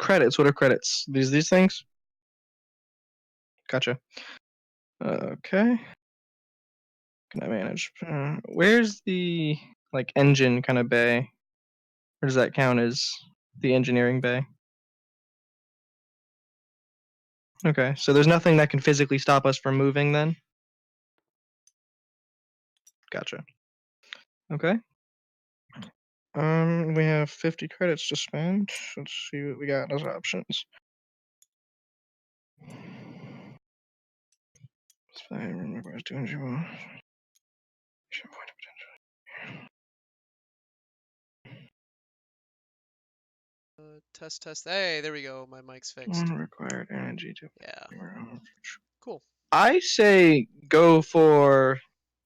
credits. What are credits? These things? Gotcha. Okay. Can I manage? Where's the like engine kind of bay? Or does that count as the engineering bay? Okay, so there's nothing that can physically stop us from moving then? Gotcha. Okay. We have 50 credits to spend. Let's see what we got as options. Test, test. Hey, there we go. My mic's fixed. One required energy to. Yeah. Cool. I say go for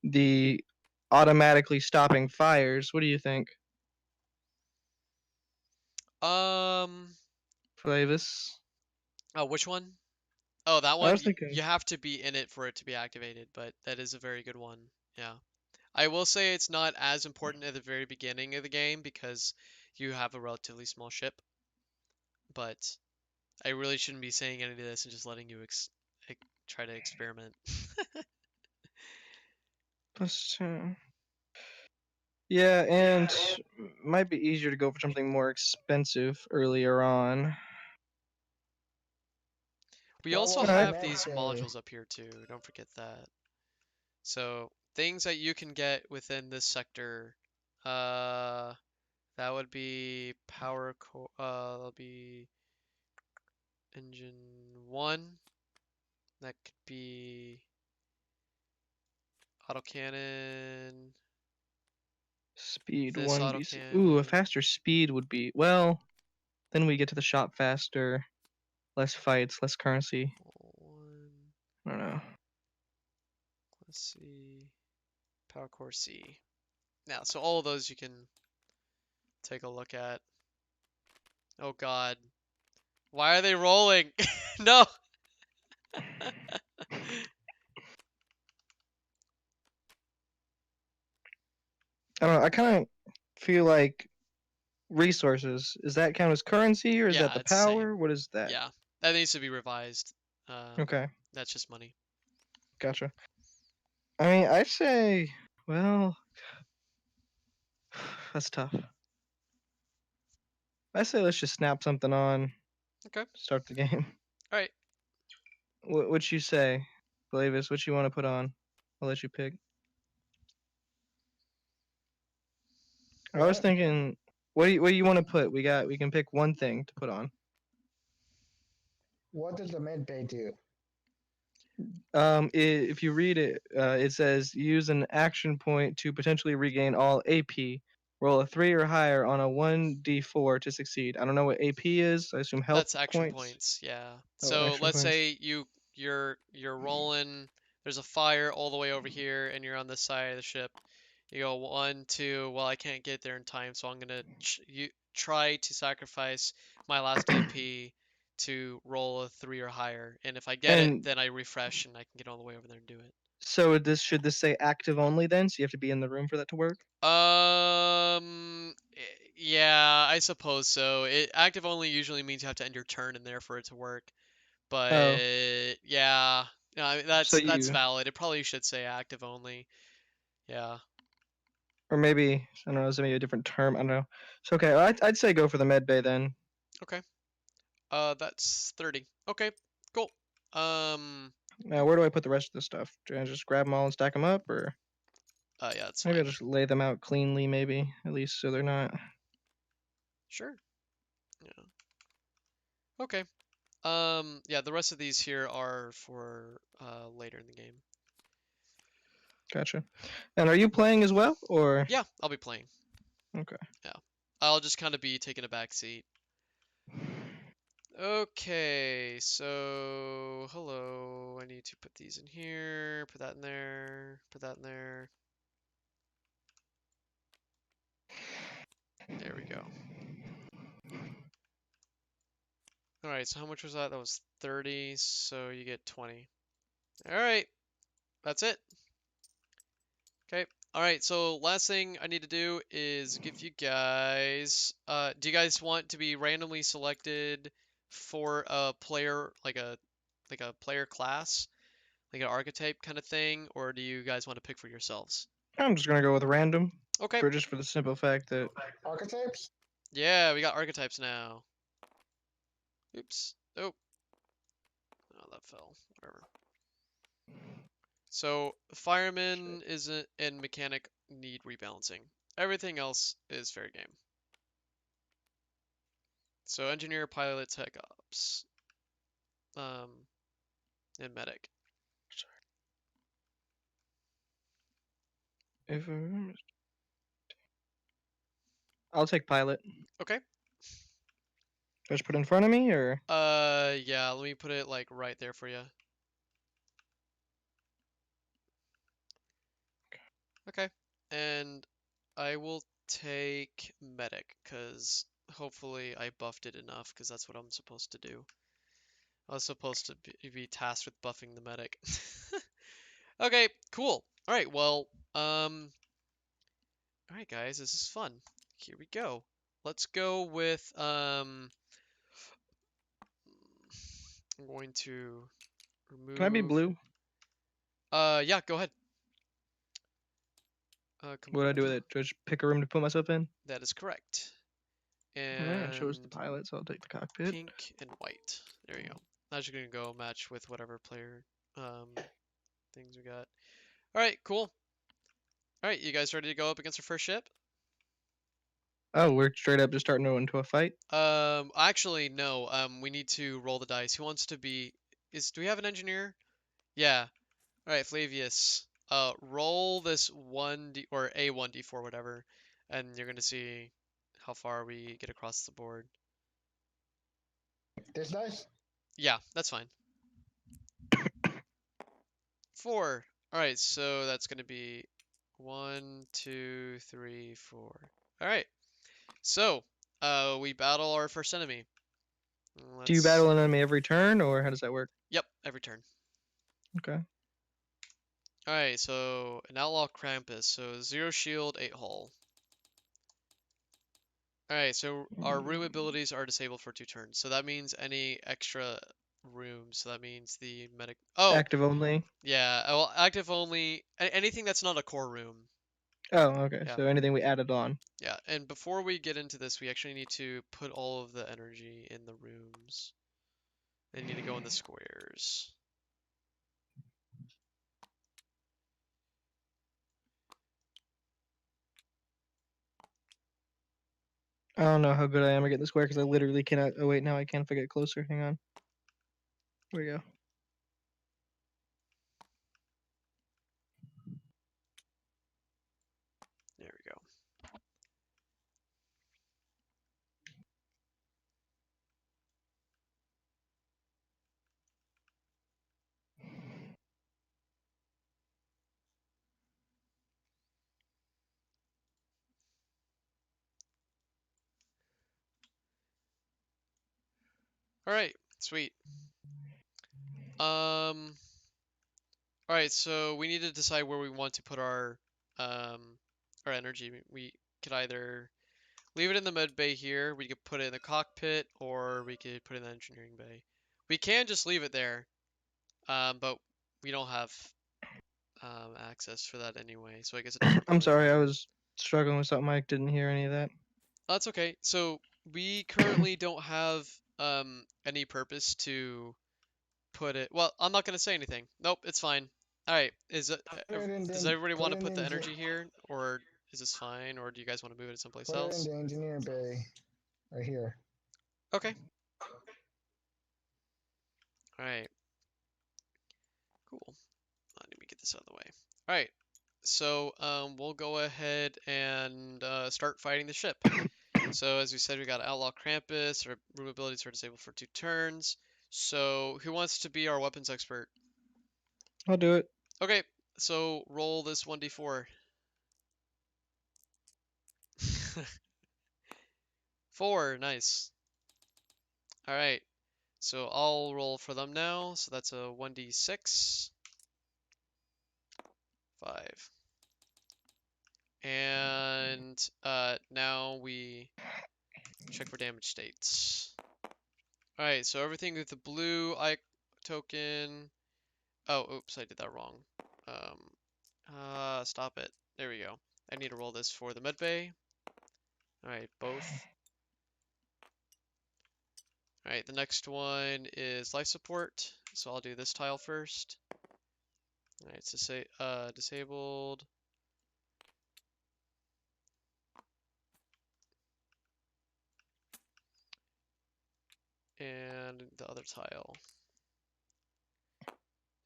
the automatically stopping fires. What do you think, Flavis? Oh, which one? Oh, that I one. was thinking. You have to be in it for it to be activated, but that is a very good one. Yeah. I will say it's not as important at the very beginning of the game because you have a relatively small ship, but I really shouldn't be saying any of this and just letting you try to experiment. Plus 2. Yeah, and might be easier to go for something more expensive earlier on. We What also was the have med these bay? modules up here too. Don't forget that. So things that you can get within this sector, that would be power core. That'll be engine 1. That could be autocannon. Speed This 1v6. Ooh, a autocannon. faster speed would be. Well, then we get to the shop faster. Less fights, less currency. One. I don't know. Let's see. Power core C. Now, so all of those you can take a look at. Oh God. Why are they rolling? No. I don't know. I kind of feel like resources. Is that count as currency or is that Yeah, the it's the same. power? What is that? Yeah, that needs to be revised. Okay, That's just money. gotcha. I mean, I say, well, that's tough. I say let's just snap something on. Okay. Start the game. All right. What you say, Blavis? What you want to put on? I'll let you pick. I was What? thinking, what do you want to put? We can pick one thing to put on. What does the med bay do? If you read it, it says use an action point to potentially regain all AP. Roll a 3 or higher on a 1d4 to succeed. I don't know what AP is. I assume health That's action points. points. Yeah. Oh, So action let's points. say you're rolling. There's a fire all the way over here, and you're on this side of the ship. You go 1, 2. Well, I can't get there in time, so I'm gonna try to sacrifice my last AP to roll a 3 or higher. And if I get it, And then I refresh and I can get all the way over there and do it. so should this say active only then? So you have to be in the room for that to work? Yeah, I suppose so. Active only usually means you have to end your turn in there for it to work. Oh, But yeah, no, I mean, so that's you valid. It probably should say active only. Yeah. or maybe I don't know. Is maybe a different term? I don't know. So okay, I'd say go for the med bay then. Okay. That's 30. Okay. Cool. Um. Now where do I put the rest of the stuff? Do I just grab them all and stack them up, or Yeah, that's maybe fine. I'll just lay them out cleanly, maybe at least so they're not. Sure. Yeah. Okay. Yeah, the rest of these here are for later in the game. Gotcha. And are you playing as well, or Yeah, I'll be playing. okay? Yeah. I'll just kind of be taking a back seat. Okay, so hello. I need to put these in here, put that in there, put that in there. There we go. Alright, so how much was that? That was 30, so you get 20. Alright, that's it. Okay, alright, so last thing I need to do is give you guys, do you guys want to be randomly selected for a player like a player class, like an archetype kind of thing, or do you guys want to pick for yourselves? I'm just gonna go with random, Okay. for just for the simple fact that Archetypes? Yeah, we got archetypes now. Oops. Oh, oh, that fell. Whatever. So fireman isn't and mechanic need rebalancing. Everything else is fair game. So engineer, pilot, tech ops, um, and medic. if I'll take pilot. Okay. Just put it in front of me, or Yeah, let me put it like right there for you. Okay. And I will take medic, because hopefully I buffed it enough, because that's what I'm supposed to do. I was supposed to be tasked with buffing the medic. Okay, cool. All right, well, all right, guys, this is fun. Here we go. Let's go with I'm going to can I be remove. blue? Yeah, go ahead. What do I do with it? Just pick a room to put myself in? That is correct. Alright, it shows the And pilot, so I'll take the cockpit. pink and white. There you go. That's just gonna go match with whatever player um things we got. All right, cool. All right, you guys ready to go up against our first ship? Oh, we're straight up just starting to go into a fight? Actually, no. We need to roll the dice. Who wants to be? Do we have an engineer? Yeah. All right, Flavius. Roll this 1d or a 1d4, whatever, and you're gonna see how far we get across the board. This dice? Yeah, that's fine. 4. All right, so that's gonna be 1, 2, 3, 4. All right. So, we battle our first enemy. Do you Let's. battle an enemy every turn, or how does that work? Yep, every turn. Okay. All right, so an outlaw Krampus. So 0 shield, 8 hull. Alright, so our room abilities are disabled for 2 turns. So that means any extra rooms. So that means the medic. Oh, Active only? yeah. Well, active only. Anything that's not a core room. Oh, okay. Yeah. So anything we added on. Yeah. And before we get into this, we actually need to put all of the energy in the rooms. They need to go in the squares. I don't know how good I am at getting the square because I literally cannot. Oh, wait, now I can if I get closer. Hang on. Here we go. There we go. Alright, sweet. Alright, so we need to decide where we want to put our energy. We could either leave it in the med bay here. We could put it in the cockpit, or we could put it in the engineering bay. We can just leave it there, but we don't have access for that anyway, so I guess it doesn't I'm really sorry, I matter. was struggling with something. I didn't hear any of that. That's okay. So we currently don't have any purpose to put it. Well, I'm not gonna say anything. Nope, it's fine. All right. Does everybody Put want to it in put the the energy here, or is this fine, or do you guys want to move it someplace put it in else? the engineer bay right here. Okay. All right. Cool. Let me get this out of the way. All right. So we'll go ahead and start fighting the ship. So as we said, we got Outlaw Krampus. Our room abilities are disabled for 2 turns. So who wants to be our weapons expert? I'll do it. Okay. So roll this 1d4. 4. Nice. All right. So I'll roll for them now. So that's a 1d6. 5. And now we check for damage states. Alright, so everything with the blue token. Oh, oops, I did that wrong. Stop it. There we go. I need to roll this for the med bay. Alright, both. Alright, the next one is life support. So I'll do this tile first. Alright, it's disabled. And the other tile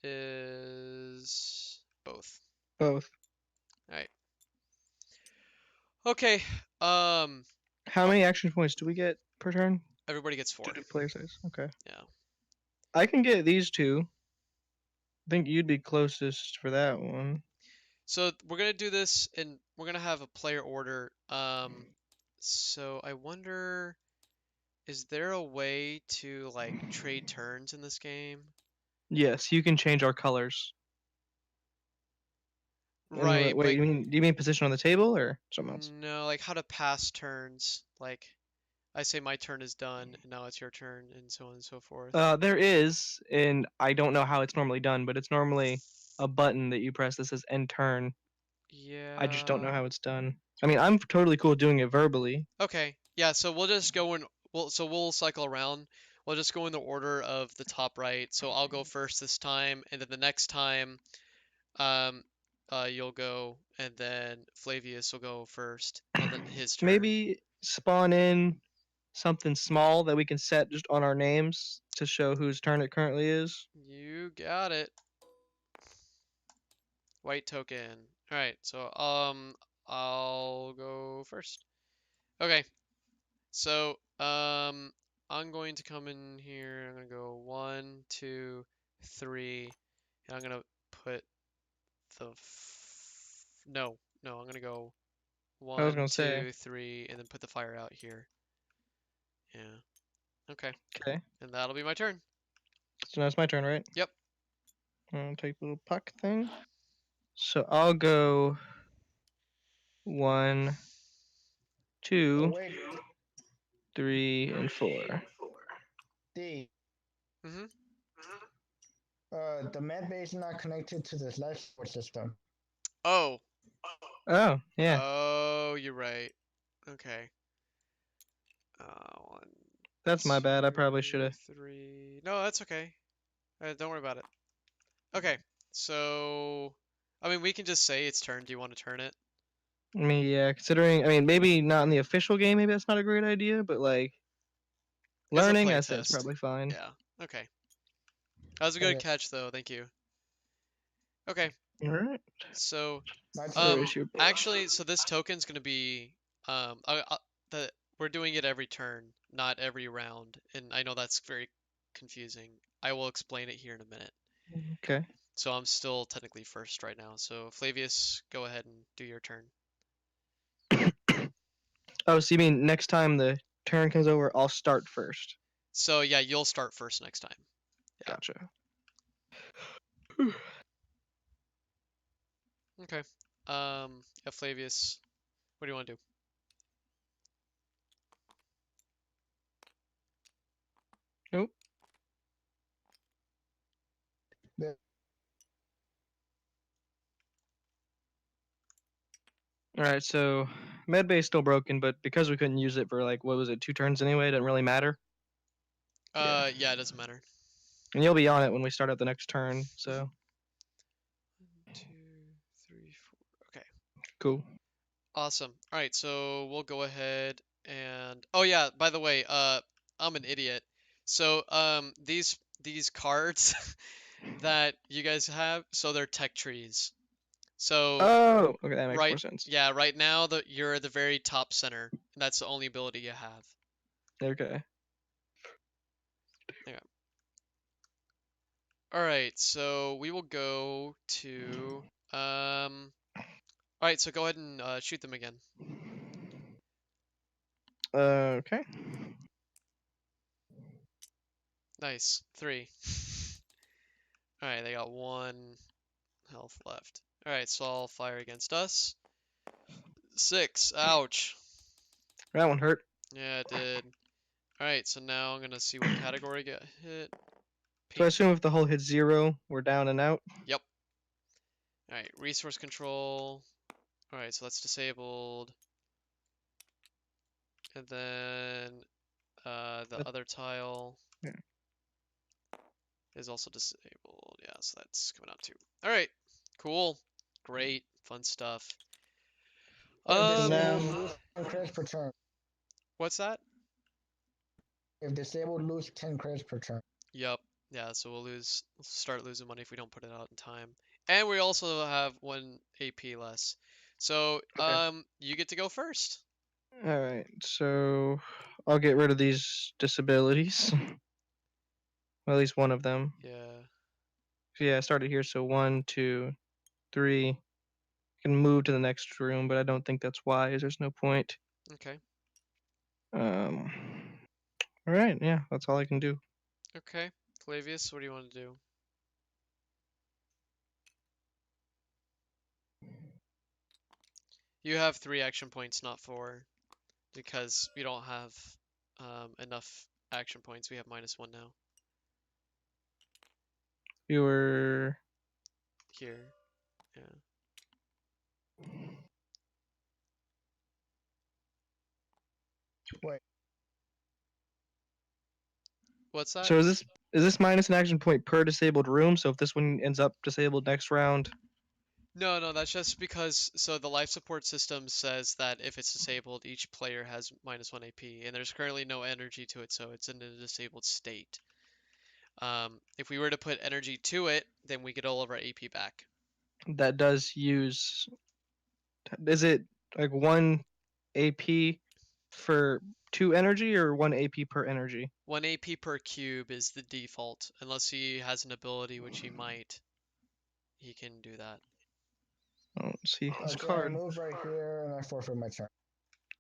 is both. Both. Alright. Okay. How many action points do we get per turn? Everybody gets 4. To do player size. Okay. Yeah. I can get these two. I think you'd be closest for that one. So we're gonna do this, and we're gonna have a player order. So I wonder, is there a way to like trade turns in this game? Yes, you can change our colors. Right, Wait, but do you mean position on the table or something else? no, like how to pass turns. Like I say my turn is done, and now it's your turn, and so on and so forth. There is, and I don't know how it's normally done, but it's normally a button that you press that says end turn. I just don't know Yeah. how it's done. I mean, I'm totally cool doing it verbally. Okay. Yeah, so we'll just go in we'll cycle around. We'll just go in the order of the top right. So I'll go first this time, and then the next time um you'll go, and then Flavius will go first, and then his turn. Maybe spawn in something small that we can set just on our names to show whose turn it currently is. You got it. White token. All right, so I'll go first. Okay. So, I'm going to come in here. I'm gonna go 1, 2, 3, and I'm gonna put no, no. I'm gonna go I was 1, gonna say, 2, 3, and then put the fire out here. Yeah. Okay. okay, And that'll be my turn. so now it's my turn, right? Yep. I'll take the little puck thing. So I'll go 1, Oh 2, wait, 3, and 4. D. Mhm. The med base is not connected to this life support system. Oh. Oh, yeah, Oh, you're right. Okay. One, that's my bad. I probably should 2, have. 3. No, that's okay. Don't worry about it. Okay. So, I mean, we can just say it's turn. Do you want to turn it? I mean, yeah, considering, I mean, maybe not in the official game, maybe that's not a great idea, but like, It's a learning, play I say it's test. probably fine. Yeah. Okay. That was a good Okay, catch, though. Thank you. Okay. Alright, So, my turn. where's your book? actually, so this token's gonna be the we're doing it every turn, not every round, and I know that's very confusing. I will explain it here in a minute. Okay. So I'm still technically first right now. So Flavius, go ahead and do your turn. Oh, so you mean next time the turn comes over, I'll start first? So yeah, you'll start first next time. Yeah. Gotcha. Okay. Yeah, Flavius, what do you want to do? Nope. The- Alright, so medbay's still broken, but because we couldn't use it for like, what was it, 2 turns anyway, it doesn't really matter. Yeah. Yeah, it doesn't matter. And you'll be on it when we start up the next turn, so 1, 2, 3, 4. Okay. cool. Awesome. All right, so we'll go ahead and oh yeah, by the way, I'm an idiot. So these cards that you guys have, so they're tech trees. So Oh, okay, that makes more right, sense. yeah, right now you're at the very top center, and that's the only ability you have. Okay. Okay. All right, so we will go to all right, so go ahead and shoot them again. Okay. Nice. 3. All right, they got 1 health left. All right, so I'll fire against us. 6. Ouch. That one hurt. Yeah, it did. All right, so now I'm gonna see what category get hit. So I Pink. assume if the hull hits 0, we're down and out. Yep. All right, resource control. All right, so that's disabled. And then the That- other tile yeah. is also disabled. Yeah, so that's coming out too. All right, cool, great, fun stuff. If So disabled, now, lose 10 credits per turn. What's that? If disabled, lose 10 credits per turn. Yep. Yeah, so we'll start losing money if we don't put it out in time. And we also have 1 AP less. So, okay. you get to go first. All right. So I'll get rid of these disabilities. Well, at least one of them. Yeah. So yeah, I started here. So 1, 2, 3. I can move to the next room, but I don't think that's wise. There's no point. Okay. Um. All right. Yeah, that's all I can do. Okay. Flavius, what do you want to do? You have 3 action points, not 4, because we don't have enough action points. We have -1 now. You were. Here. Yeah. Wait, What's that? So is this minus an action point per disabled room? So if this one ends up disabled next round, No, that's just because so the life support system says that if it's disabled, each player has -1 AP, and there's currently no energy to it, so it's in a disabled state. If we were to put energy to it, then we get all of our AP back. that does use. Is it like 1 AP for 2 energy or 1 AP per energy? 1 AP per cube is the default, unless he has an ability, which he might. He can do that. I don't see his okay, I card. move right here and I forfeit my turn.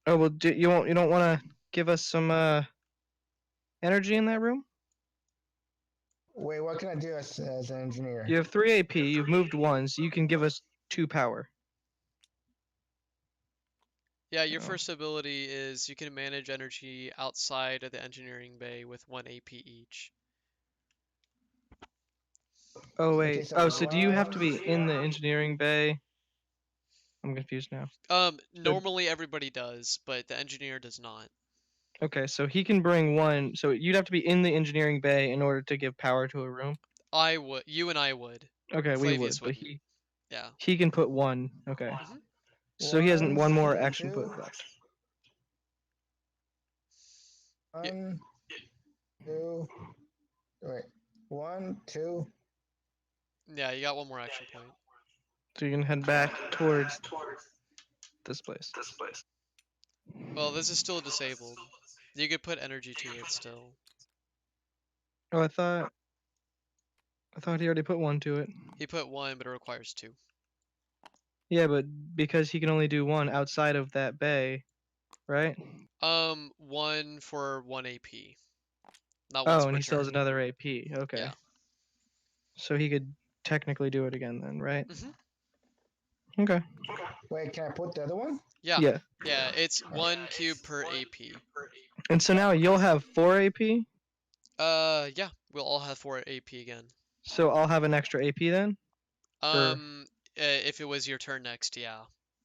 Oh well, you don't want to give us some energy in that room? Wait, what can I do as an engineer? You have 3 AP. You've moved 1, so you can give us 2 power. Yeah, your Oh, first ability is you can manage energy outside of the engineering bay with 1 AP each. oh Okay, wait. so Oh, so do you have to be in the one. engineering bay? I'm confused now. So Normally everybody does, but the engineer does not. okay, so he can bring 1. So you'd have to be in the engineering bay in order to give power to a room. I would, you and I would. Okay, we would, Flavius but wouldn't. he Yeah. he can put 1. Okay. hmm So he has One, one more action two, point left. Yeah. one, two, wait, one, two. Yeah, you got one more action point. So you can head back towards this place. Well, this is still disabled. You could put energy to it still. Oh, I thought he already put 1 to it. He put 1, but it requires 2. Yeah, but because he can only do 1 outside of that bay, right? 1 for 1 AP. Not once Oh, and per he still has turn. another AP. Okay. Yeah. So he could technically do it again then, right? hmm Okay. Wait, can I put the other one? Yeah. Yeah. Yeah, it's 1 cube per AP. And so now you'll have 4 AP, Yeah, we'll all have 4 AP again. so I'll have an extra AP then? Or If it was your turn next, yeah.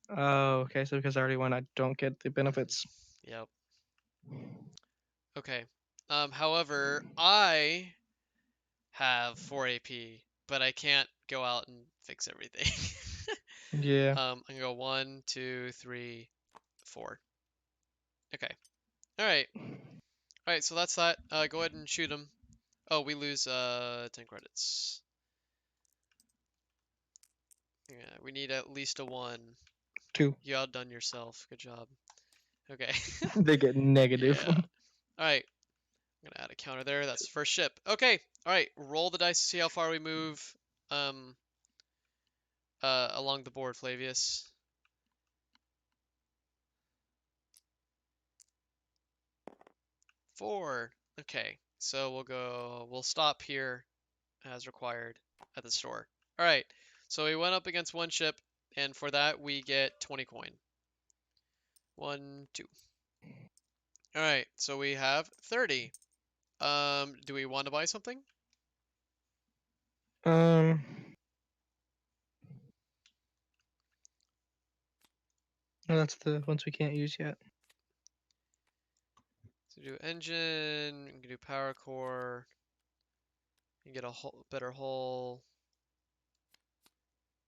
oh, okay, so because I already won, I don't get the benefits. Yep. Okay. However, I have 4 AP, but I can't go out and fix everything. Yeah. I'm gonna go 1, 2, 3, 4. Okay. All right. All right. So that's that. Go ahead and shoot him. Oh, we lose 10 credits. Yeah, we need at least a 1. 2. You outdone yourself. Good job. Okay. They get negative. Yeah. All right. I'm gonna add a counter there. That's the first ship. Okay. All right. Roll the dice to see how far we move. Um. Along the board, Flavius. 4. Okay. So we'll stop here as required at the store. All right. So we went up against 1 ship, and for that we get 20 coin. 1, 2. All right, so we have 30. Do we want to buy something? Um, no, that's the ones we can't use yet. So do engine, we can do power core, you can get a whole, better hull.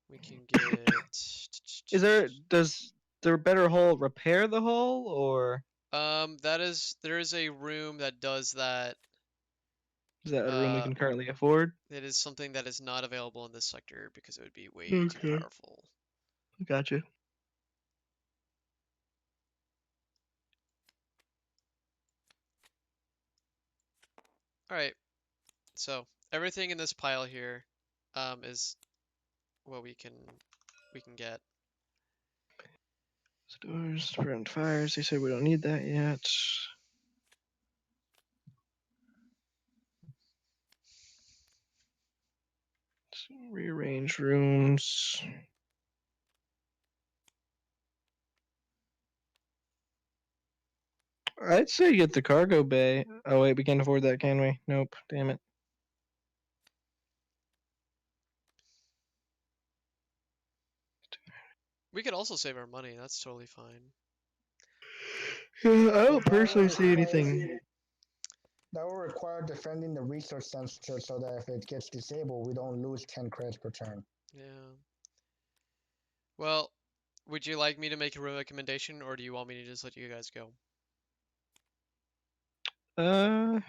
We can get. Does the better hull repair the hull or There is a room that does that. is that a room we Uh, can currently afford? it is something that is not available in this sector because it would be way too Okay. powerful. Gotcha. All right, so everything in this pile here, is what we can get. Stores, prevent fires. They said we don't need that yet. Rearrange rooms. I'd say get the cargo bay. Oh wait, we can't afford that, can we? Nope. Damn it. We could also save our money. That's totally fine. Yeah, I don't But that personally will see require anything. defending the resource center so that if it gets disabled, we don't lose 10 credits per turn. Yeah. Well, would you like me to make a recommendation, or do you want me to just let you guys go? Uh,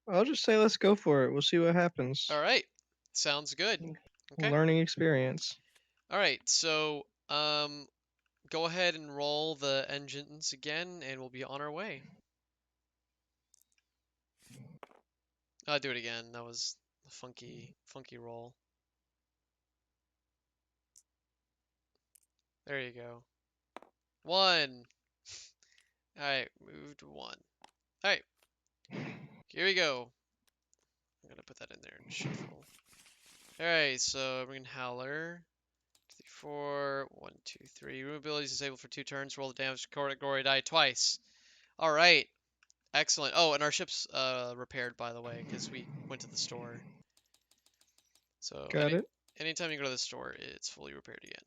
I'll just say let's go for it. We'll see what happens. All right. Sounds good. Okay. Learning experience. All right. So, go ahead and roll the engines again, and we'll be on our way. I'll do it again. That was a funky roll. There you go. 1. All right, moved 1. All right, here we go. I'm gonna put that in there and shuffle. All right, so bring in Howler. 2, 3, 4. 1, 2, 3. Room abilities disabled for 2 turns. Roll the damage category die twice. All right, excellent. Oh, and our ship's repaired, by the way, because we went to the store. So Got it. anytime you go to the store, it's fully repaired again.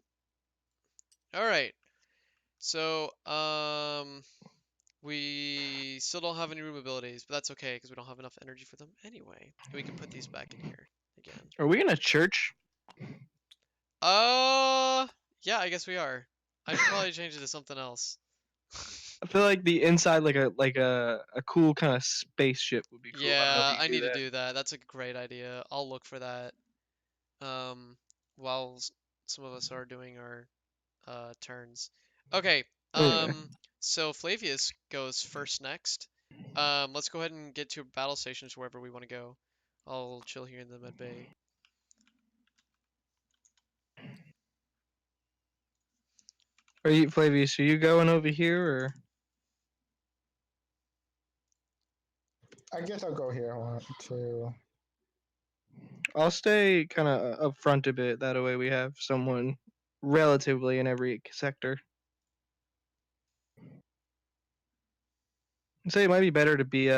All right. So we still don't have any room abilities, but that's okay because we don't have enough energy for them anyway. And we can put these back in here again. Are we in a church? Yeah, I guess we are. I should probably change it to something else. I feel like the inside, like a cool kind of spaceship would be cool. I don't know if Yeah, you I can do need to that. do that. That's a great idea. I'll look for that. Um, while some of us are doing our turns. Okay. Anyway, So Flavius goes first next. Let's go ahead and get to battle stations wherever we want to go. I'll chill here in the med bay. are you Flavius? Are you going over here or? I guess I'll go here. 1, 2. I'll stay kind of up front a bit. That way we have someone relatively in every sector. I'd say it might be better to be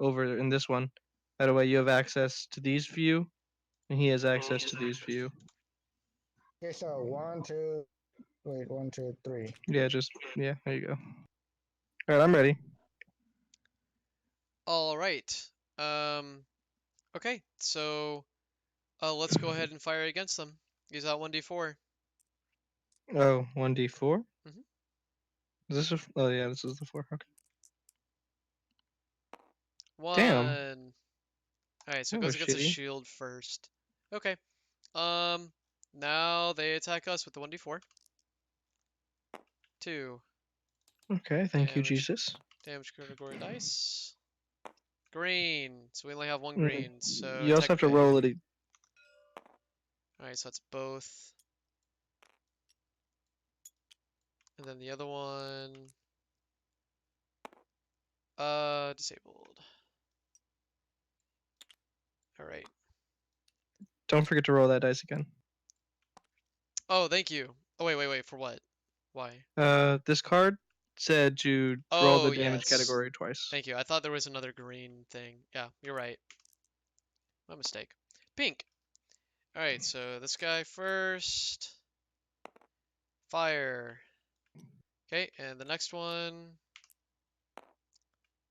over in this one. That way you have access to these few, and he has access to these few. Okay, so 1, 2. Wait, 1, 2, 3. Yeah, yeah. There you go. All right, I'm ready. All right. Okay. So, let's go ahead and fire against them. Use that 1d4. Oh, 1d4. Mhm. Is this? Oh yeah, this is the 4. Okay. Damn, 1. All right. So it that goes was against a shitty. shield first. Okay. Now they attack us with the 1d4. 2. Okay, thank you, Damage. Jesus. Damage category dice. Green. So we only have 1 Mm, green. So You also attack have to big. roll it. Alright, so that's both. And then the other one. Disabled. Alright. Don't forget to roll that dice again. Oh, thank you. Oh, wait. For what? Why? This card. said to roll Oh, the damage yes. category twice. Thank you. I thought there was another green thing. Yeah, you're right. My mistake. Pink. Alright, so this guy first. Fire. Okay, and the next one.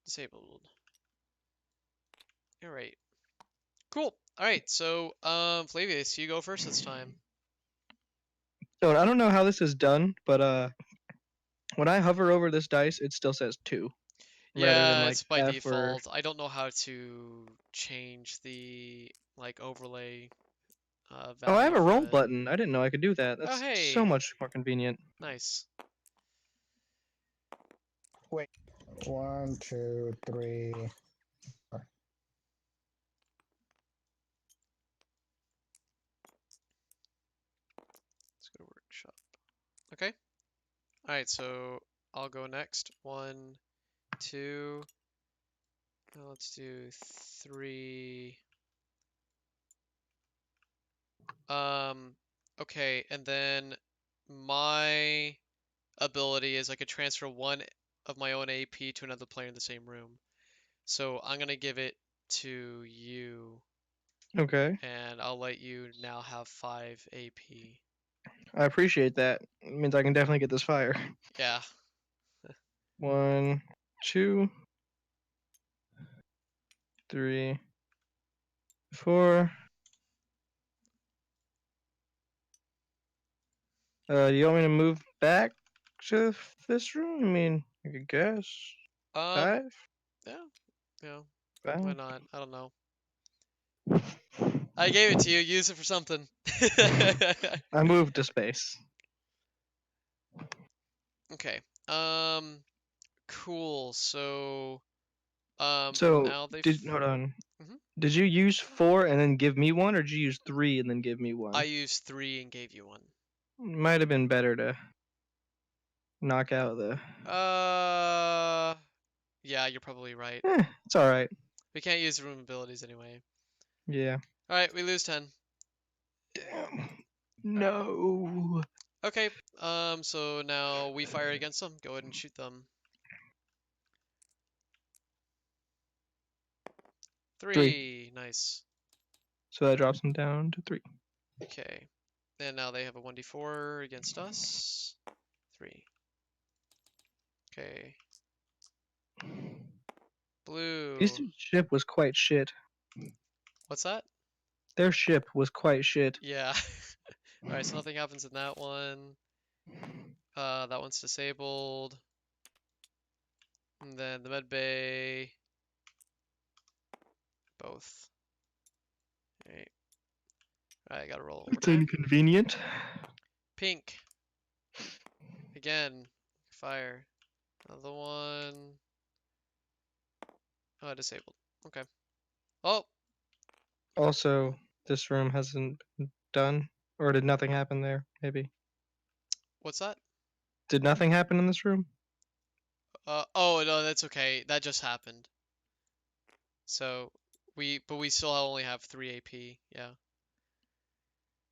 Disabled. Alright. Cool. Alright, so, Flavius, you go first this time. So I don't know how this is done, but when I hover over this dice, it still says 2 rather than Yeah, like it's by F or. default. I don't know how to change the, like, overlay Oh, I value have a for roll it. button. I didn't know I could do that. Oh, That's so hey. much more convenient. Nice. Wait. 1, 2, 3. Let's go to workshop. Okay. Alright, so I'll go next. 1, 2. Let's do 3. Okay, and then my ability is I could transfer one of my own AP to another player in the same room. So I'm gonna give it to you, Okay, and I'll let you now have 5 AP. I appreciate that. It means I can definitely get this fire. Yeah. 1, 2, 3, 4. Do you want me to move back to this room? I mean, I could guess. Um, 5? yeah, yeah. Why 5? not? I don't know. I gave it to you. Use it for something. I moved to space. Okay. Cool. So, So, now they. hold on. Mhm. Did you use 4 and then give me 1, or did you use 3 and then give me 1? I used 3 and gave you 1. Might have been better to knock out the. Uh, yeah, you're probably right. It's alright. We can't use room abilities anyway. Yeah. All right, we lose 10. Damn. No. Okay. So now we fire against them. Go ahead and shoot them. 3. 3. Nice. So that drops them down to 3. Okay. And now they have a 1d4 against us. 3. Okay. This Blue. ship was quite shit. What's that? Their ship was quite shit. Yeah. All right, so nothing happens in that one. That one's disabled. And then the med bay. Both. Alright. Alright, gotta roll It's overtime. inconvenient. Pink. Again. Fire. Another one. Oh, disabled. Okay. Oh! Also, this room hasn't been done. Or did nothing happen there? Maybe. What's that? Did nothing happen in this room? Oh, no, that's okay. That just happened. So, but we still only have 3 AP. Yeah.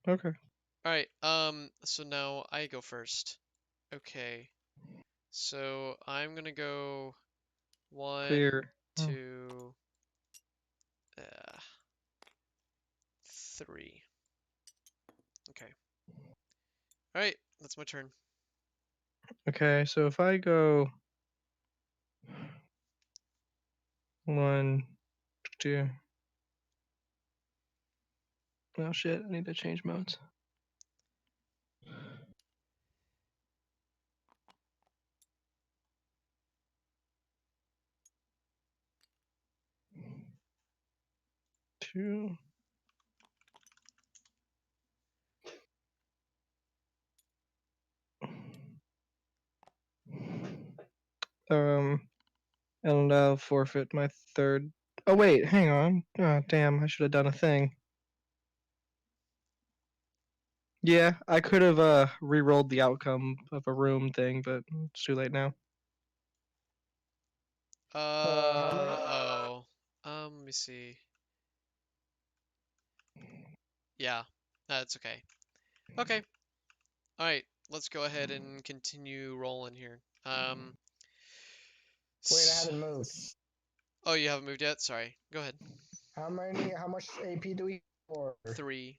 Okay. Alright, so now I go first. Okay. So, I'm gonna go 1, Clear. Oh. 2, 3. Okay. Alright, that's my turn. Okay, so if I go 1, 2. Oh shit, I need to change modes. Two. And I'll forfeit my third. Oh wait, hang on. Oh damn, I should have done a thing. Yeah, I could have re-rolled the outcome of a room thing, but it's too late now. How many? Oh. Let me see. Yeah, that's okay. Okay. Alright, let's go ahead and continue rolling here. Um. Wait, I haven't moved. Oh, you haven't moved yet? Sorry. Go ahead. How much AP do we have for? 3.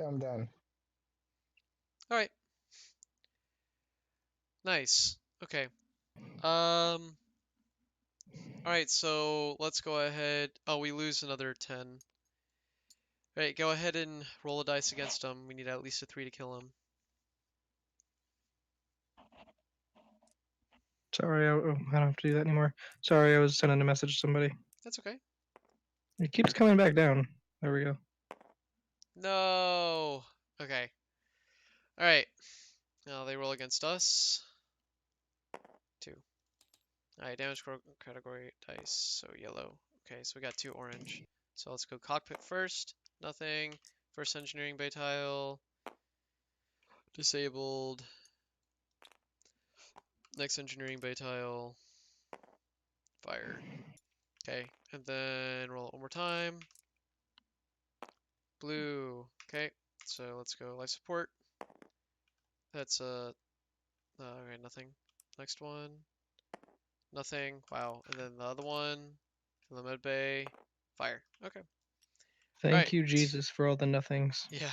I'm done. All right. Nice. Okay. All right, so let's go ahead. Oh, we lose another 10. All right, go ahead and roll a dice against him. We need at least a 3 to kill him. Sorry, I don't have to do that anymore. Sorry, I was sending a message to somebody. That's okay. It keeps coming back down. There we go. No. Okay. All right. Now they roll against us. 2. All right, damage category dice. So yellow. Okay, so we got 2 orange. So let's go cockpit first. Nothing. First engineering bay tile. Disabled. Next engineering bay tile. Fire. Okay, and then roll it one more time. Blue. Okay, so let's go life support. That's okay, nothing. Next one. Nothing. Wow. And then the other one. The med bay. Fire. Okay. Thank Alright. you, Jesus, for all the nothings. Yeah.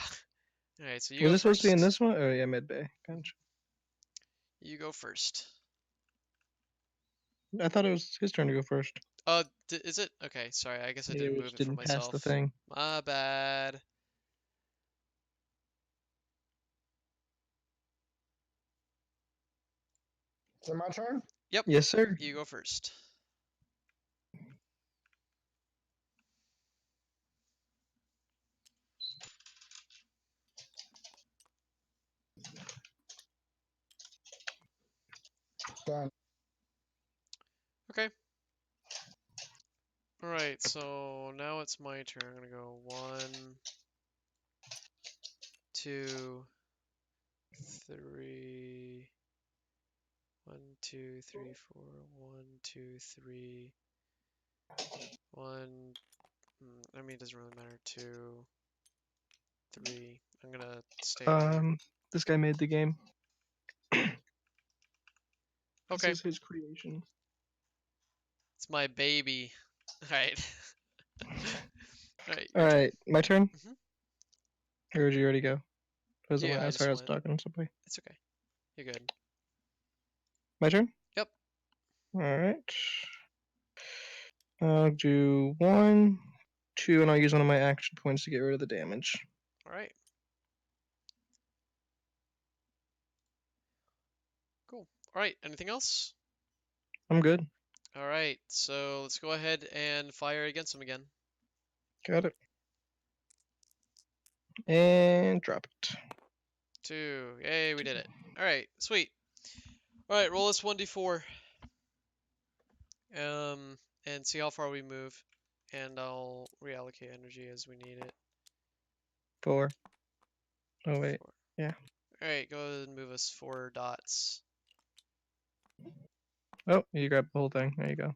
Alright, so you Was go it supposed to be in first. this one? Oh yeah, mid bay. Gotcha. You go first. I thought it was his turn to go first. Is it? Okay, sorry. I guess I Yeah, didn't we move just it for didn't pass the myself. thing. My bad. Is it my turn? Yep, Yes, sir. you go first. Done. Okay. Alright, so now it's my turn. I'm gonna go 1, 2, 3. 1, 2, 3, 4. 1, 2, 3. 1. I mean, it doesn't really matter. 2, 3. I'm gonna stay on. This guy made the game. This Okay, is his creation. it's my baby. Alright. Alright, All your turn. right, my turn. Mhm. Or did you already go? Was it Yeah, my? I Oh, just sorry, I was went. talking to somebody. It's okay. You're good. My turn. Yep. All right. I'll do 1, 2, and I'll use one of my action points to get rid of the damage. Alright. Cool. Alright, anything else? I'm good. Alright, so let's go ahead and fire against him again. Got it. And drop it. 2. Yay, we did it. Alright, sweet. Alright, roll this 1d4. And see how far we move. And I'll reallocate energy as we need it. 4. Oh wait. 4. Yeah. Alright, go ahead and move us 4 dots. Oh, you grabbed the whole thing. There you go.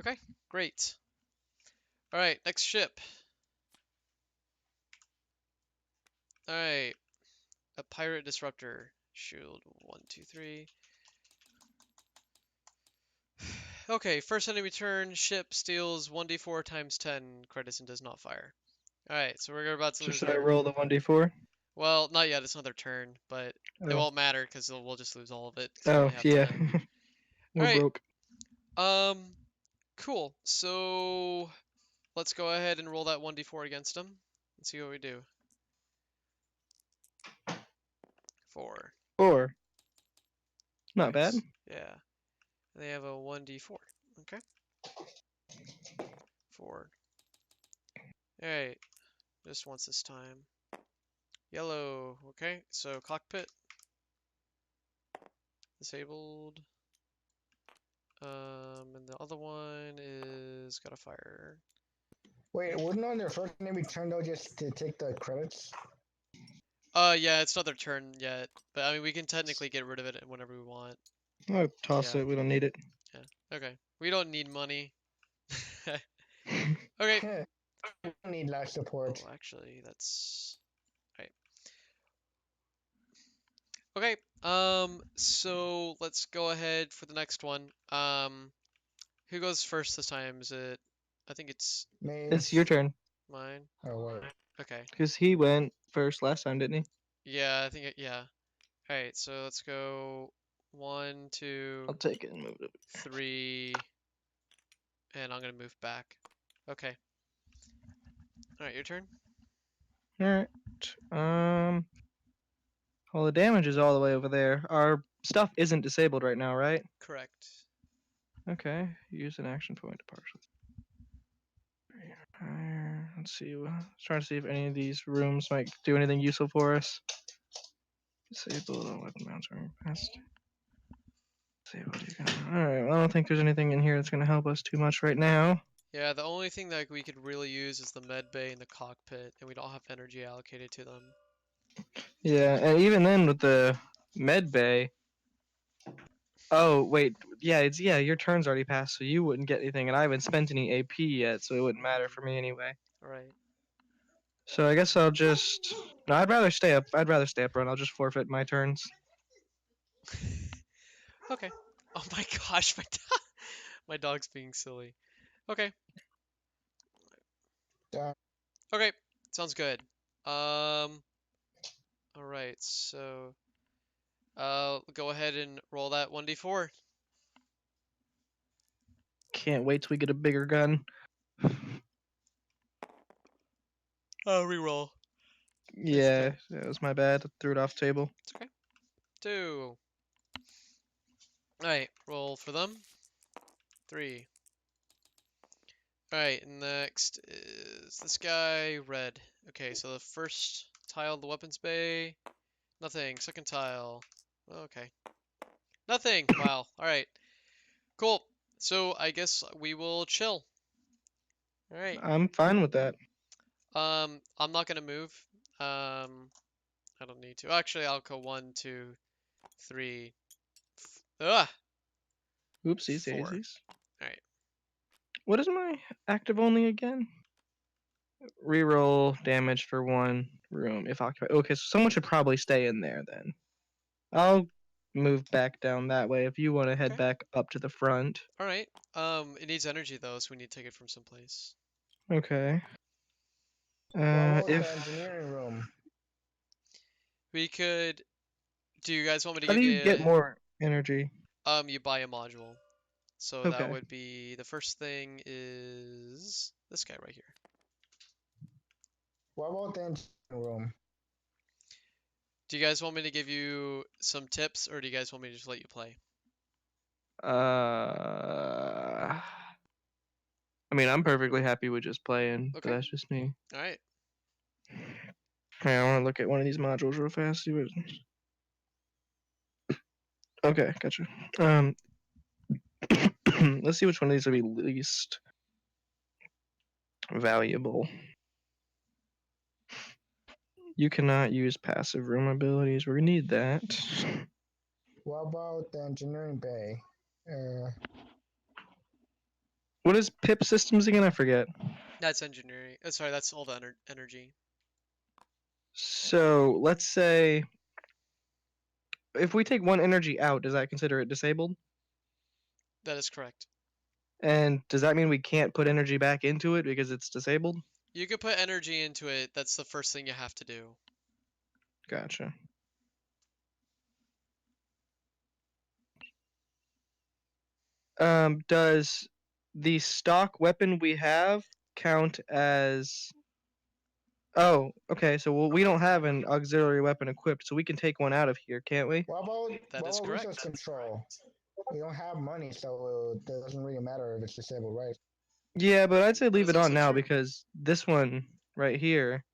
Okay, great. Alright, next ship. Alright, a pirate disruptor. Shield 1, 2, 3. Okay, first enemy turn, ship steals 1d4 times 10 credits and does not fire. Alright, so we're about to So lose should I our... roll the 1d4? Well, not yet, it's another turn, but it Oh. won't matter because we'll just lose all of it because we Oh only have yeah. 10. We're Alright, broke. cool. So let's go ahead and roll that 1d4 against him and see what we do. 4. 4. Not bad. Nice. Yeah. And they have a 1d4. Okay. 4. Alright. Just once this time. Yellow. Okay. So cockpit. Disabled. And the other one is got a fire. Wait, wouldn't on their first name be turned out just to take the credits? Yeah, it's not their turn yet, but I mean we can technically get rid of it whenever we want. I'll toss Yeah. it. We don't need it. Yeah. Okay. We don't need money. Okay. We don't need life support. Oh, actually, that's right. Okay. So let's go ahead for the next one. Who goes first this time? Is it? I think it's It's your Maze. turn. mine. Oh wait. Okay. Because he went first last time, didn't he? Yeah, I think yeah. All right. So let's go one, I'll two, take it and move it. 3, and I'm gonna move back. Okay. All right, your turn. Alright. Well, the damage is all the way over there. Our stuff isn't disabled right now, right? Correct. Okay. Use an action point to partially. Let's see. Let's try to see if any of these rooms might do anything useful for us. Disable the weapon mounts are past. Disabled. Alright. Well, I don't think there's anything in here that's going to help us too much right now. Yeah, the only thing that we could really use is the med bay and the cockpit, and we don't have energy allocated to them. Yeah, and even then with the med bay. Oh wait, yeah, your turn's already passed, so you wouldn't get anything, and I haven't spent any AP yet, so it wouldn't matter for me anyway. Right. So I guess I'll just. No, I'd rather stay up. I'd rather stay up run. I'll just forfeit my turns. Okay. Oh my gosh, my dog's being silly. Okay. Uh, Okay. Sounds good. All right. So, go ahead and roll that 1d4. Can't wait till we get a bigger gun. Reroll. Yeah, that was my bad. I threw it off the table. It's okay. 2. All right. Roll for them. 3. All right. Next is this guy, red. Okay. So the first tile, the weapons bay. Nothing. Second tile. Okay. Nothing. Wow. All right. Cool. So I guess we will chill. All right. I'm fine with that. I'm not gonna move. I don't need to. Actually, I'll go 1, 2, 3. Ah, Oopsies 4. daisies. All right. What is my active only again? Reroll damage for one room if occupied. Okay, so someone should probably stay in there then. I'll move back down that way if you want to head Okay. back up to the front. All right. It needs energy though, so we need to take it from someplace. Okay. what about If the engineering room? We could. Do you guys want me to how do give you get you? more energy? You buy a module. So that Okay. would be the first thing is this guy right here. What about the engineering room? Do you guys want me to give you some tips, or do you guys want me to just let you play? I mean, I'm perfectly happy with just playing, but Okay. that's just me. All right. Okay, I want to look at one of these modules real fast. See what. Okay, gotcha. Let's see which one of these will be least valuable. You cannot use passive room abilities. We're gonna need that. What about the engineering bay? What is PIP systems again? I forget. That's engineering. Sorry, that's all the energy. So let's say if we take one energy out, does that consider it disabled? That is correct. And does that mean we can't put energy back into it because it's disabled? You could put energy into it. That's the first thing you have to do. Gotcha. Does the stock weapon we have count as? Oh, okay. So we don't have an auxiliary weapon equipped, so we can take one out of here, can't we? That is Resource correct. control? We don't have money, so it doesn't really matter if it's disabled, right? Yeah, but I'd say That leave is it on also now true. because this one right here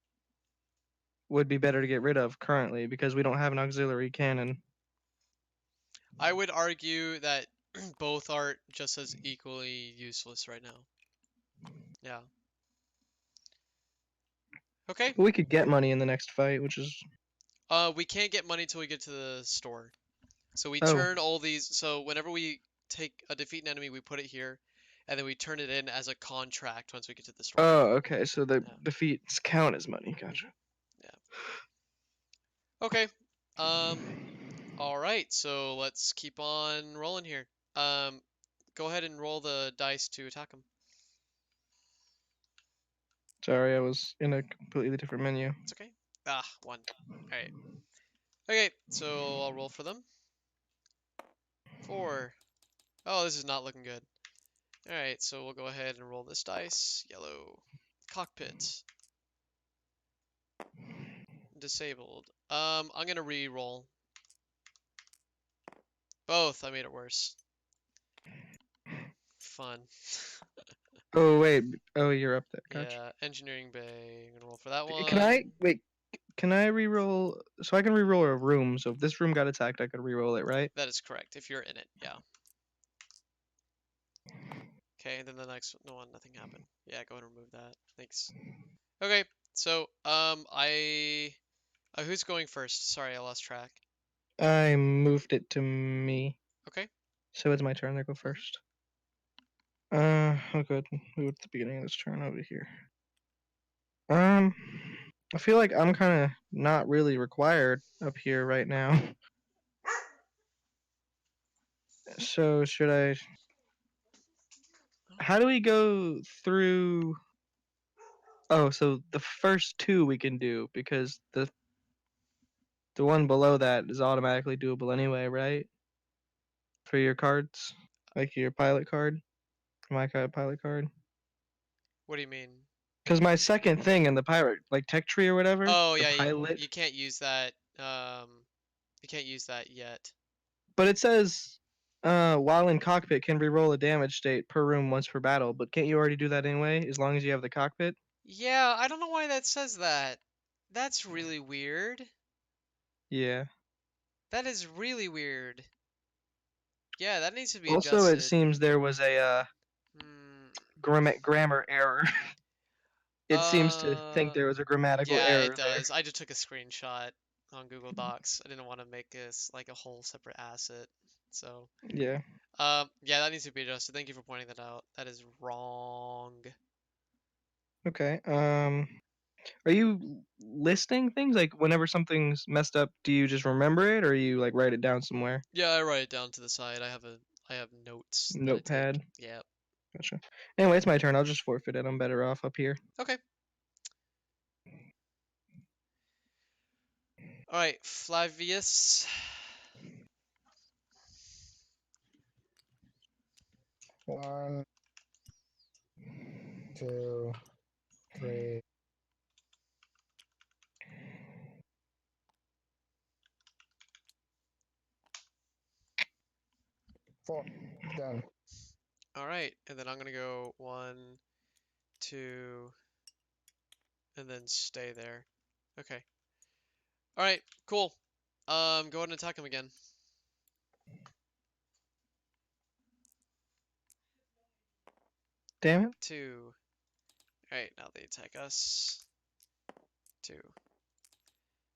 would be better to get rid of currently because we don't have an auxiliary cannon. I would argue that both are just as equally useless right now. Yeah. Okay. But we could get money in the next fight, which is We can't get money till we get to the store. So we oh turn all these. So whenever we defeat an enemy, we put it here, and then we turn it in as a contract once we get to the store. oh okay. So the Yeah. defeats count as money. Gotcha. Okay. Um. All right. So let's keep on rolling here. Go ahead and roll the dice to attack him. Sorry, I was in a completely different menu. It's okay. Ah, 1. All right. Okay. So I'll roll for them. 4. Oh, this is not looking good. All right. So we'll go ahead and roll this dice. Yellow. Cockpit. Disabled. I'm gonna re-roll. Both. I made it worse. Fun. Oh wait. Oh, you're up there. Gotcha. Yeah, engineering bay. I'm gonna roll for that one. Can I wait? Can I re-roll? So I can re-roll a room. So if this room got attacked, I could re-roll it, right? That is correct. If you're in it, yeah. Okay, and then the next one, nothing happened. Yeah, go ahead and remove that. Thanks. Okay, so who's going first? Sorry, I lost track. I moved it to me. Okay. So it's my turn to go first. I'll go ahead and move at the beginning of this turn over here. I feel like I'm kind of not really required up here right now. So should I? How do we go through? Oh, so the first two we can do because the one below that is automatically doable anyway, right? For your cards, like your pilot card, my pilot card. What do you mean? Because my second thing in the pirate, like tech tree or whatever, Oh the yeah, pilot. you can't use that. You can't use that yet. But it says, while in cockpit, can re-roll a damage state per room once per battle. But can't you already do that anyway, as long as you have the cockpit? Yeah, I don't know why that says that. That's really weird. Yeah. That is really weird. Yeah, that needs to be Also, it adjusted. seems there was a Hmm. grammar error. It seems to think there was a grammatical Yeah, it error there. does. I just took a screenshot on Google Docs. I didn't want to make this like a whole separate asset. So, Yeah. yeah, that needs to be adjusted. Thank you for pointing that out. That is wrong. Okay. Are you listing things like whenever something's messed up? Do you just remember it, or you like write it down somewhere? Yeah, I write it down to the side. I have notes that I take. Notepad. Yeah. Gotcha. Anyway, it's my turn. I'll just forfeit it. I'm better off up here. Okay. All right, Flavius. 1, 2, 3. 4. Done. All right, and then I'm gonna go 1, 2, and then stay there. Okay. All right, cool. Go ahead and attack him again. 'Damn it. 2. All right, now they attack us. 2.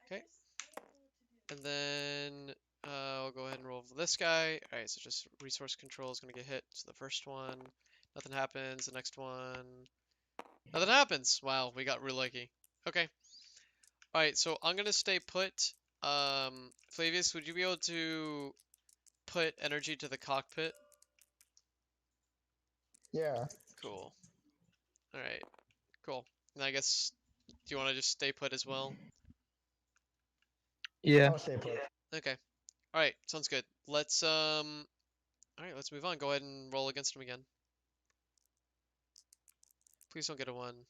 Okay. And then I'll go ahead and roll for this guy. All right, so just resource control is gonna get hit. So the first one, nothing happens. The next one, nothing happens. Wow, we got real lucky. Okay. All right, so I'm gonna stay put. Flavius, would you be able to put energy to the cockpit? Yeah. Cool. All right. Cool. And I guess, do you want to just stay put as well? Yeah. I'll stay put. Okay. All right. Sounds good. Let's All right. Let's move on. Go ahead and roll against him again. Please don't get a 1.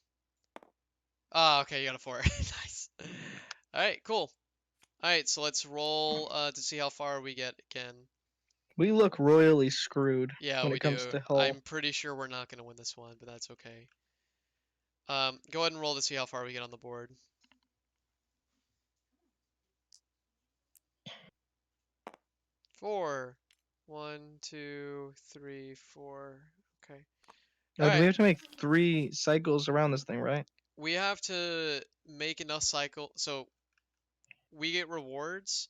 Ah, okay. You got a 4. Nice. All right. Cool. All right. So let's roll to see how far we get again. We look royally screwed Yeah, when we it comes do. to hull. I'm pretty sure we're not gonna win this one, but that's okay. Go ahead and roll to see how far we get on the board. 4, 1, 2, 3, 4. Okay. Oh, do we Alright. have to make 3 cycles around this thing, right? We have to make enough cycle so we get rewards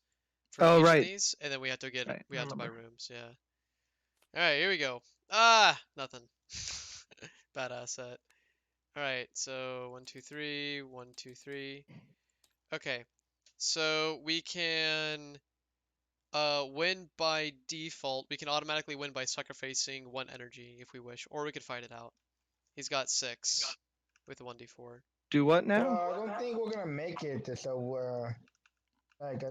for Oh, each of right. these, and then we have to Right. I buy remember. rooms, yeah. Alright, here we go. Ah, nothing. Bad asset. Alright, so 1, 2, 3, 1, 2, 3. Okay. So we can win by default. We can automatically win by sacrificing 1 energy if we wish, or we could fight it out. He's got 6 with a 1d4. Do what Well, now? I don't think we're gonna make it. So like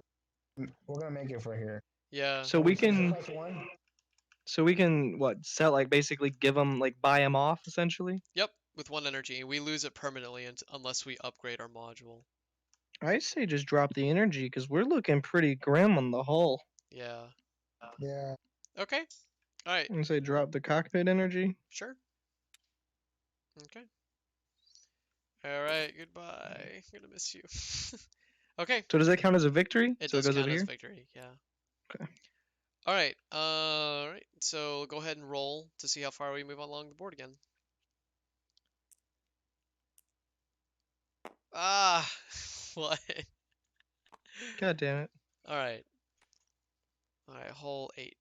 we're gonna make it for here. Yeah. So So we we can, sacrifice one. what, sell, like, basically give them, like, buy them off, essentially? Yep, with 1 energy. We lose it permanently unless we upgrade our module. I say just drop the energy, because we're looking pretty grim on the hull. Yeah. Yeah. Okay. Alright, And say drop the cockpit energy. sure. Okay. Alright, goodbye. I'm gonna miss you. Okay, So does that count as a victory? it So it does goes over count as here? victory, yeah. Okay. Alright, so go ahead and roll to see how far we move along the board again. Ah, what? God damn it. Alright. Alright, hole 8.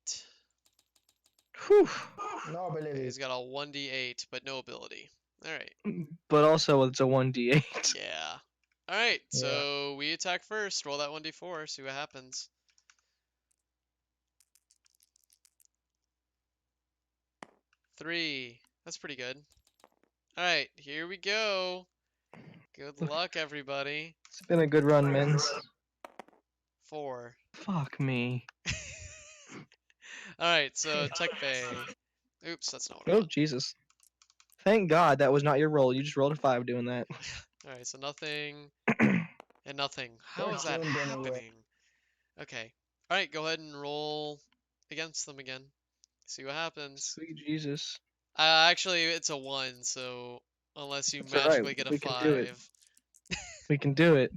Whew. No ability. He's got a 1d8, but no ability. Alright. But also it's a 1d8. Yeah. Alright, Yeah. so we attack first. Roll that 1d4, see what happens. 3. That's pretty good. Alright, here we go. Good luck, everybody. It's been a good run, Mins. 4. Fuck me. Alright, so Tech Bay. Oops, that's not what I Oh, want. Jesus. Thank God that was not your roll. You just rolled a 5 doing that. Alright, so nothing and nothing. How We're is that doomed anyway. happening? Okay. Alright, go ahead and roll against them again. See what happens. Sweet Jesus. Actually, it's a 1, so unless you It's alright. magically get a We can do it. 5. We can do it.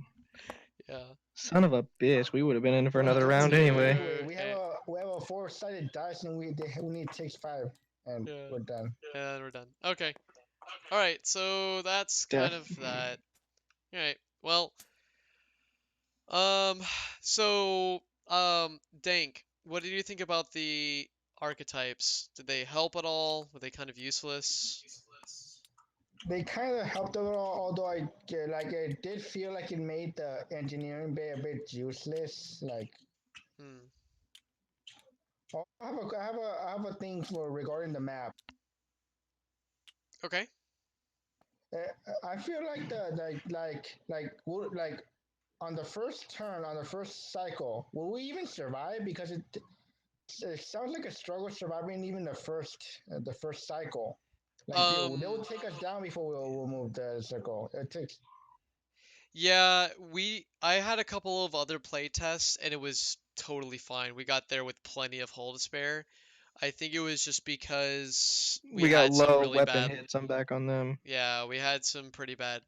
Yeah. Son of a bitch. We would have been in for One, another round two, anyway. We okay. have a 4-sided dice and we need takes 5 and Yeah. we're done. And we're done. Okay. Alright, so that's Death. kind of that. Alright, well, um, so, Dank, what did you think about the archetypes? Did they help at all? Were they kind of useless? They kind of helped a little, although I did feel like it made the engineering bay a bit useless. Like Hmm. I have a thing for regarding the map. Okay. I feel like like on the first turn on the first cycle, will we even survive? Because it sounds like a struggle surviving even the first cycle. Like they will take us down before we'll move the circle. It takes. Yeah, I had a couple of other play tests and it was totally fine. We got there with plenty of hull to spare. I think it was just because we We got had some low really weapon bad, hits. I'm back on them. yeah, we had some pretty bad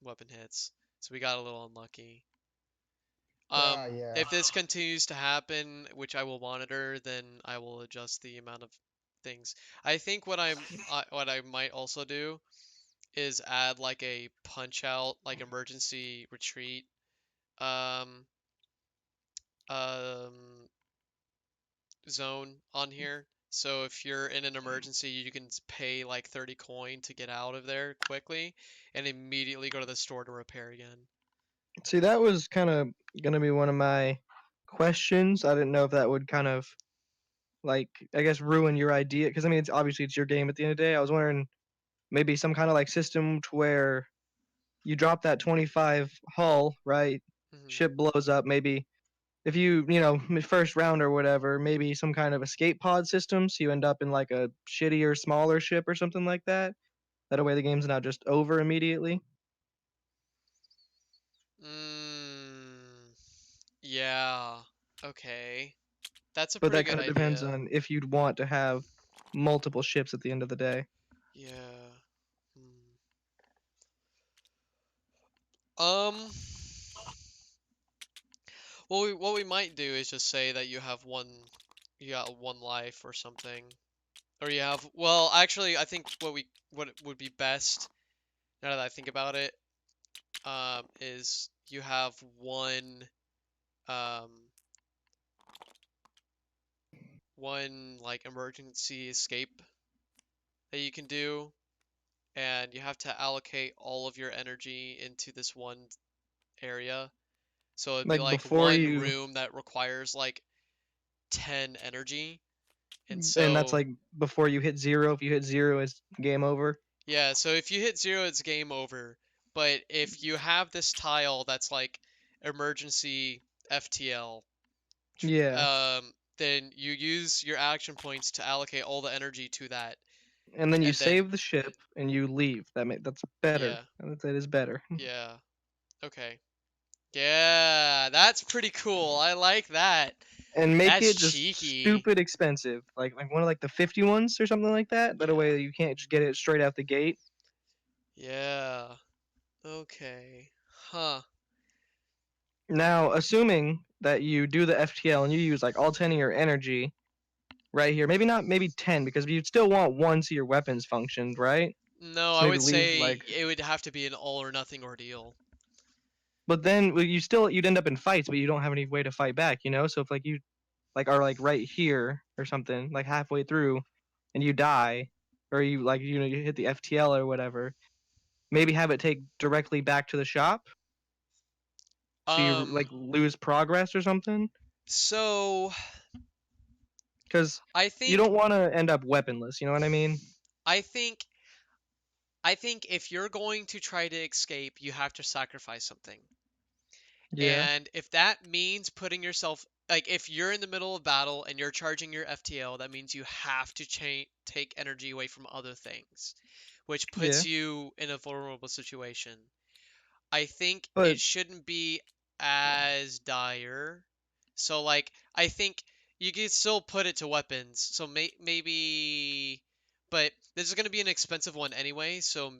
weapon hits. So we got a little unlucky. Yeah. If this continues to happen, which I will monitor, then I will adjust the amount of things. I think what I might also do is add like a punch out, like emergency retreat, um, um, zone on here. So if you're in an emergency, you can pay like 30 coin to get out of there quickly and immediately go to the store to repair again. See, that was kind of going to be one of my questions. I didn't know if that would kind of, like, I guess ruin your idea. Because, I mean, it's your game at the end of the day. I was wondering maybe some kind of, like, system to where you drop that 25 hull, right? Hmm. Ship blows up. Maybe if you first round or whatever, maybe some kind of escape pod system. So you end up in, like, a shittier, smaller ship or something like that. That way the game's not just over immediately. Yeah. Okay. That's a But pretty that good kind of depends idea. on if you'd want to have multiple ships at the end of the day. Yeah. Um, what we might do is just say that you have one you got one life or something. Or you have, well, actually, I think what would be best, now that I think about it, is you have um, one like emergency escape that you can do, and you have to allocate all of your energy into this one area. So it'd be Like like before one you, room that requires like 10 energy. And and that's so, like before you hit zero. If you hit zero, it's game over. yeah, so if you hit zero, it's game over. But if you have this tile that's like emergency FTL, Yeah, then you use your action points to allocate all the energy to that. and then you And then, save the ship and you leave. That's better. yeah, That is better. yeah, okay. Yeah, that's pretty cool. I like that. And make That's it just cheeky. stupid expensive, like one of like the 50 ones or something like that. That Yeah, way you can't just get it straight out the gate. yeah, okay. Huh. Now, assuming that you do the FTL and you use like all 10 of your energy right here, maybe not, maybe 10 because you'd still want one so your weapons functioned, right? No, So I maybe would leave say like, it would have to be an all or nothing ordeal. but then well, you'd end up in fights, but you don't have any way to fight back, you know? So if like you like are like right here or something, like halfway through, and you die, or you like you hit the FTL or whatever, maybe have it take directly back to the shop, so you Um, like lose progress or something, so because I you think don't want to end up weaponless. You know what I mean? I think I think if you're going to try to escape, you have to sacrifice something. Yeah, And if that means putting yourself, like if you're in the middle of battle and you're charging your FTL, that means you have to take energy away from other things, which yeah, puts you in a vulnerable situation. I think but it shouldn't be as dire. So like I think you can still put it to weapons. So maybe, but this is going to be an expensive one anyway, so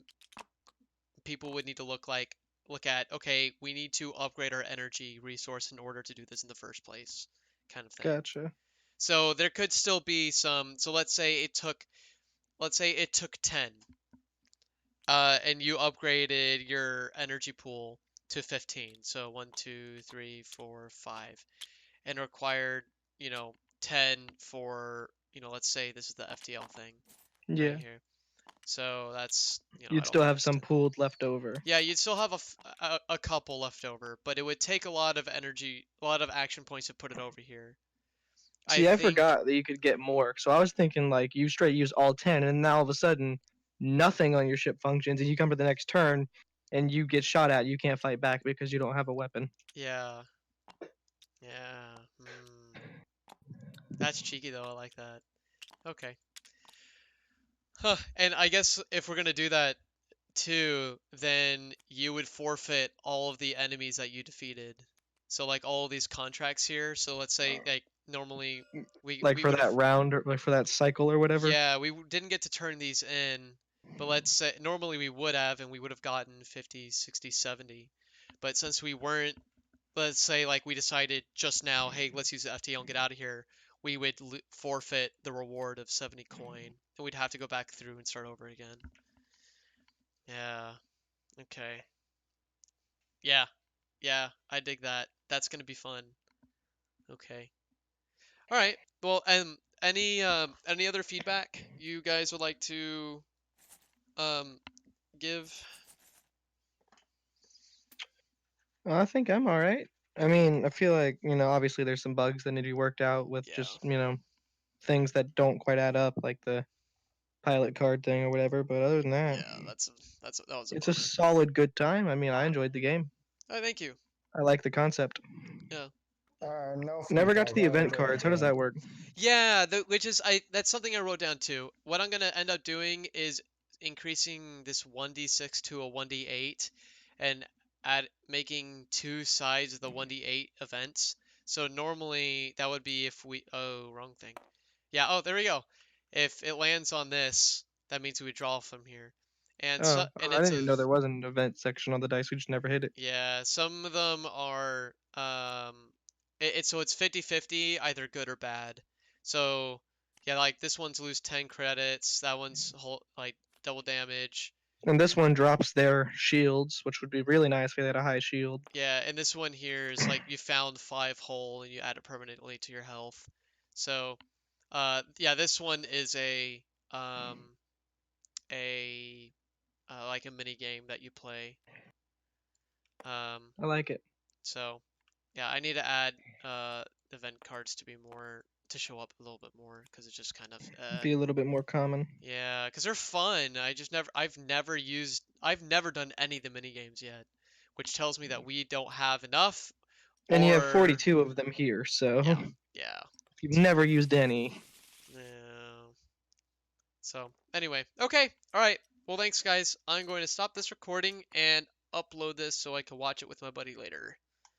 people would need to look at, okay, we need to upgrade our energy resource in order to do this in the first place, kind of thing. gotcha. So there could still be some, so let's say it took 10, and you upgraded your energy pool to 15. So 1, 2, 3, 4, 5, and required, 10 for, let's say this is the FTL thing right Yeah, here. So that's, I you'd don't still think have that's some 10. pooled left over. Yeah, you'd still have a couple left over, but it would take a lot of energy, a lot of action points to put it over here. I See, I think, forgot that you could get more, so I was thinking like you straight use all 10, and now all of a sudden nothing on your ship functions, and you come to the next turn, and you get shot at. You can't fight back because you don't have a weapon. yeah, yeah, that's cheeky though. I like that. Okay. Huh. And I guess if we're gonna do that too, then you would forfeit all of the enemies that you defeated. So like all of these contracts here. So let's say like normally we Like we for would have. that round or like for that cycle or whatever. Yeah, we didn't get to turn these in, but let's say normally we would have, and we would have gotten 50, 60, 70. But since we weren't, let's say like we decided just now, hey, let's use the FTL and get out of here, we would forfeit the reward of 70 coin, and we'd have to go back through and start over again. Yeah, okay. Yeah, yeah, I dig that. That's gonna be fun. Okay. All right. Well, any other feedback you guys would like to um give? I think I'm all right. I mean, I feel like obviously there's some bugs that need to be worked out with Yeah. just things that don't quite add up, like the pilot card thing or whatever. But other than that, Yeah, that was a it's a bummer. solid good time. I mean, I enjoyed the game. Oh, thank you. I like the concept. Yeah. No Never got feedback. to the I event enjoyed the cards. How does game. that work? Yeah, which is that's something I wrote down too. What I'm gonna end up doing is increasing this 1d6 to a 1d8 and add making two sides of the 1d8 events. So normally that would be if we, oh, wrong thing. Yeah, oh, there we go. If it lands on this, that means we draw from here. And so Oh, and I it's didn't a even know there was an event section on the dice. We just never hit it. Yeah, some of them are so it's 50-50, either good or bad. So yeah, like this one's lose 10 credits. That one's like double damage. And this one drops their shields, which would be really nice if they had a high shield. Yeah, and this one here is like you found 5 hull and you add it permanently to your health. So yeah, this one is a like a mini game that you play. I like it. So yeah, I need to add event cards to be more to show up a little bit more because it's just kind of Be a little bit more common. yeah, because they're fun. I've never done any of the mini games yet, which tells me that we don't have enough. And you have Or 42 of them here, so yeah, if you've never used any. yeah. So anyway, okay, all right. Well, thanks guys. I'm going to stop this recording and upload this so I can watch it with my buddy later.